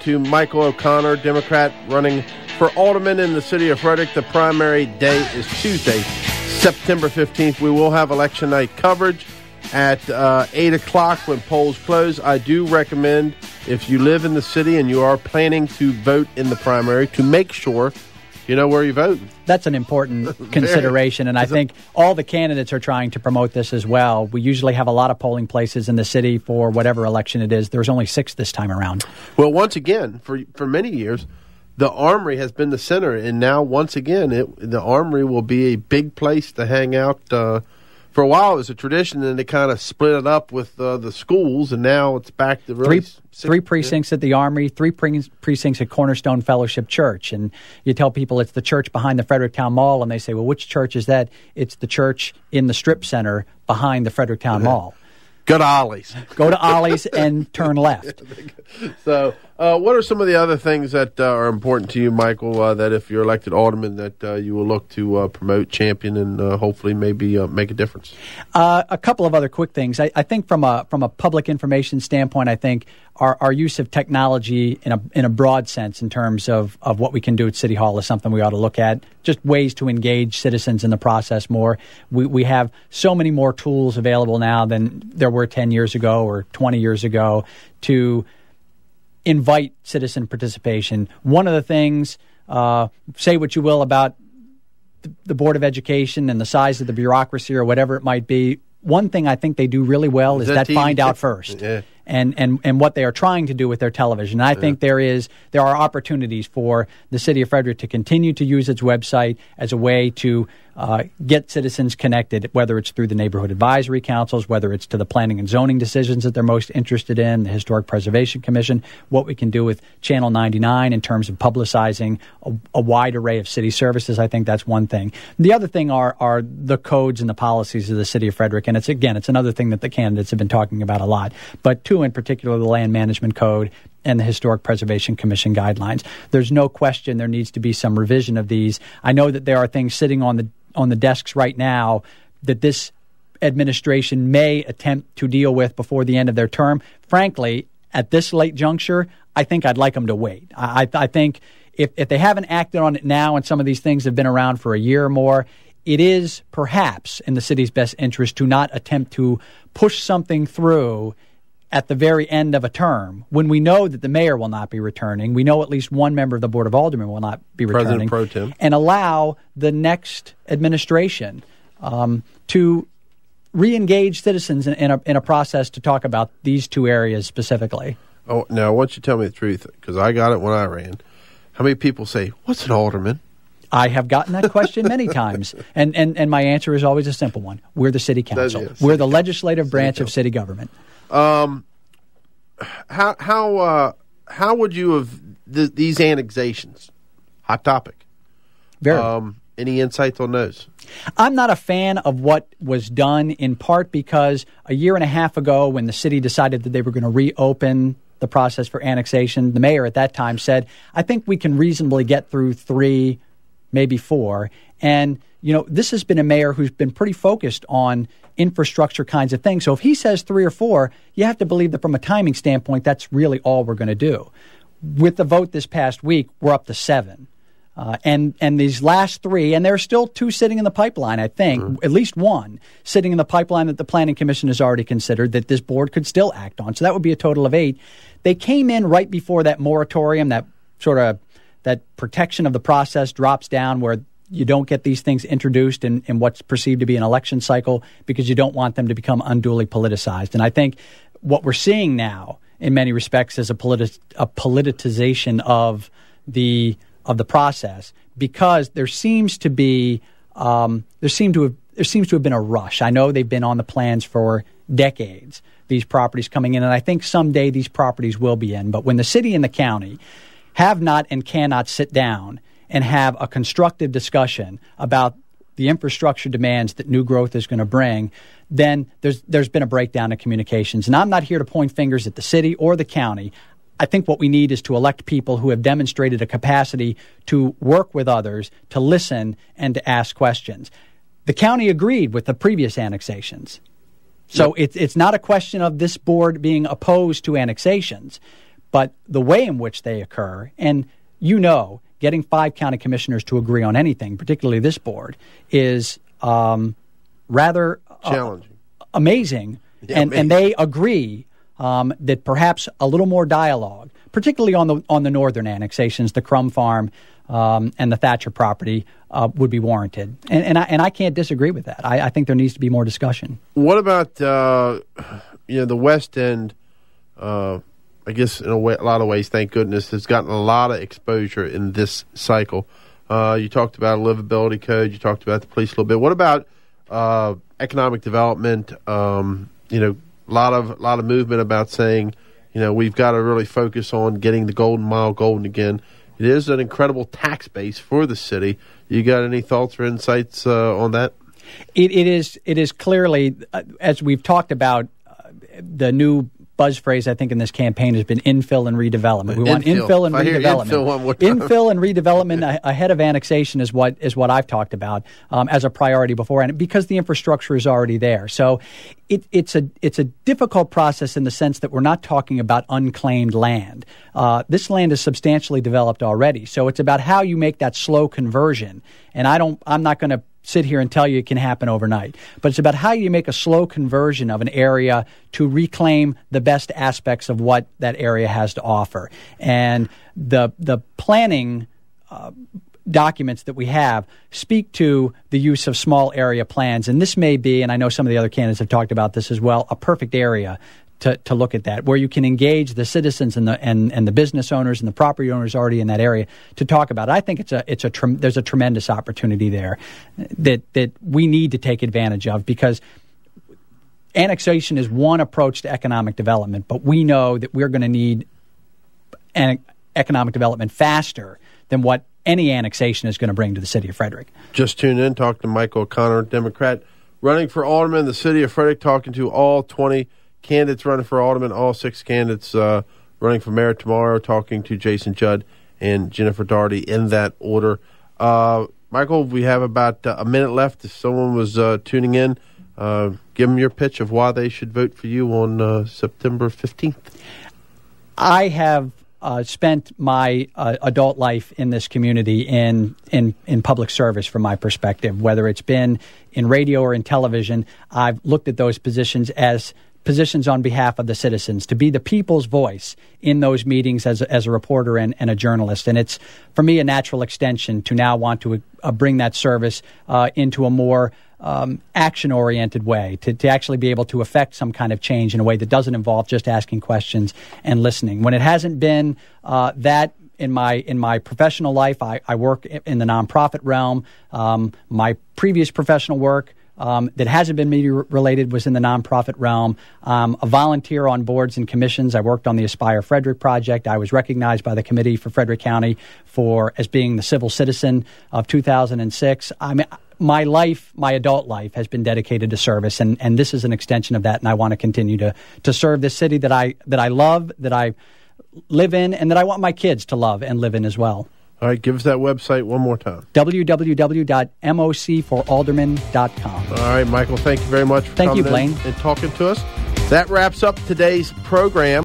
to Michael O'Connor, Democrat, running for alderman in the city of Frederick. The primary day is Tuesday, September 15th. We will have election night coverage at 8 o'clock when polls close. I do recommend, if you live in the city and you are planning to vote in the primary, to make sure you know where you're voting. That's an important consideration, and I think all the candidates are trying to promote this as well. We usually have a lot of polling places in the city for whatever election it is. There's only 6 this time around. Well, once again, for many years, the Armory has been the center, and now, once again, the Armory will be a big place to hang out. For a while, it was a tradition, and they kind of split it up with the schools, and now it's back to really three precincts at the Armory, 3 precincts at Cornerstone Fellowship Church. And you tell people it's the church behind the Fredericktown Mall, and they say, well, which church is that? It's the church in the Strip Center behind the Fredericktown Mall. Go to Ollie's. Go to Ollie's and turn left. So what are some of the other things that are important to you, Michael, that if you're elected alderman that you will look to promote, champion, and hopefully maybe make a difference? A couple of other quick things. I think from a public information standpoint, I think our use of technology in a broad sense in terms of what we can do at City Hall is something we ought to look at. Just ways to engage citizens in the process more. We have so many more tools available now than there were 10 years ago or 20 years ago to invite citizen participation. One of the things, say what you will about the Board of Education and the size of the bureaucracy or whatever it might be, one thing I think they do really well is that find out first. Yeah. And what they are trying to do with their television. I think there are opportunities for the city of Frederick to continue to use its website as a way to get citizens connected, whether it's through the neighborhood advisory councils, whether it's to the planning and zoning decisions that they're most interested in, the Historic Preservation Commission, what we can do with Channel 99 in terms of publicizing a wide array of city services. I think that's one thing. The other thing are the codes and the policies of the city of Frederick, and it's another thing that the candidates have been talking about a lot. But two in particular, the Land Management Code and the Historic Preservation Commission guidelines. There's no question there needs to be some revision of these. I know that there are things sitting on the desks right now that this administration may attempt to deal with before the end of their term. Frankly, at this late juncture, I think I'd like them to wait. I think if they haven't acted on it now and some of these things have been around for a year or more, it is perhaps in the city's best interest to not attempt to push something through at the very end of a term, when we know that the mayor will not be returning, we know at least one member of the Board of Aldermen will not be returning, President Pro Tem, and allow the next administration to re-engage citizens in a process to talk about these two areas specifically. Oh, now I want you to tell me the truth, because I got it when I ran. How many people say, what's an alderman? I have gotten that question many times, and my answer is always a simple one. We're the city council. We're the legislative branch of city government. How would you have these annexations? Hot topic. Very. Any insights on those? I'm not a fan of what was done, in part because a year and a half ago, when the city decided that they were going to reopen the process for annexation, the mayor at that time said, I think we can reasonably get through 3, maybe 4. And, this has been a mayor who's been pretty focused on infrastructure kinds of things. So if he says 3 or 4, you have to believe that from a timing standpoint, that's really all we're going to do. With the vote this past week, we're up to 7. And these last 3, and there are still 2 sitting in the pipeline, I think, at least 1 sitting in the pipeline that the Planning Commission has already considered that this board could still act on. So that would be a total of 8. They came in right before that moratorium, that protection of the process drops down, where you don't get these things introduced in what's perceived to be an election cycle because you don't want them to become unduly politicized. And I think what we're seeing now, in many respects, is a politicization of the process, because there seems to have been a rush. I know they've been on the plans for decades, these properties coming in, and I think someday these properties will be in. But when the city and the county have not and cannot sit down and have a constructive discussion about the infrastructure demands that new growth is going to bring, then there's been a breakdown in communications. And I'm not here to point fingers at the city or the county. I think what we need is to elect people who have demonstrated a capacity to work with others, to listen, and to ask questions. The county agreed with the previous annexations. So it's not a question of this board being opposed to annexations, but the way in which they occur, and getting 5 county commissioners to agree on anything, particularly this board, is rather challenging, amazing, and they agree that perhaps a little more dialogue, particularly on the northern annexations, the Crum Farm and the Thatcher property, would be warranted. And I can't disagree with that. I think there needs to be more discussion. What about the West End? I guess in a lot of ways, thank goodness, has gotten a lot of exposure in this cycle. You talked about a livability code. You talked about the police a little bit. What about economic development? A lot of movement about saying, we've got to really focus on getting the Golden Mile golden again. It is an incredible tax base for the city. You got any thoughts or insights on that? It is clearly, as we've talked about, the new buzz phrase, I think, in this campaign has been infill and redevelopment. We want infill and redevelopment. Infill and redevelopment ahead of annexation is what I've talked about as a priority before, and because the infrastructure is already there. So it's a difficult process in the sense that we're not talking about unclaimed land. This land is substantially developed already. So it's about how you make that slow conversion. And I'm not going to sit here and tell you it can happen overnight. But it's about how you make a slow conversion of an area to reclaim the best aspects of what that area has to offer. And the planning documents that we have speak to the use of small area plans. And this may be, and I know some of the other candidates have talked about this as well, a perfect area to look at that, where you can engage the citizens and the business owners and the property owners already in that area to talk about it. I think there's a tremendous opportunity there that we need to take advantage of, because annexation is one approach to economic development, but we know that we're going to need economic development faster than what any annexation is going to bring to the city of Frederick. Just tune in, talk to Michael O'Connor, Democrat, running for alderman in the city of Frederick, talking to all 20 candidates running for alderman, all 6 candidates running for mayor tomorrow, talking to Jason Judd and Jennifer Daugherty in that order. Michael, we have about a minute left. If someone was tuning in, give them your pitch of why they should vote for you on September 15th. I have spent my adult life in this community in public service from my perspective, whether it's been in radio or in television. I've looked at those positions as positions on behalf of the citizens, to be the people's voice in those meetings as a reporter and a journalist. And it's, for me, a natural extension to now want to bring that service into a more action-oriented way, to actually be able to affect some kind of change in a way that doesn't involve just asking questions and listening. When it hasn't been that in my professional life, I work in the nonprofit realm. My previous professional work that hasn't been media-related was in the nonprofit realm. A volunteer on boards and commissions. I worked on the Aspire Frederick project. I was recognized by the Committee for Frederick County as being the civil citizen of 2006. My adult life has been dedicated to service, and this is an extension of that, and I want to continue to serve this city that I love, that I live in, and that I want my kids to love and live in as well. All right, give us that website one more time. www.mocforalderman.com. All right, Michael, thank you very much for coming in and talking to us. That wraps up today's program.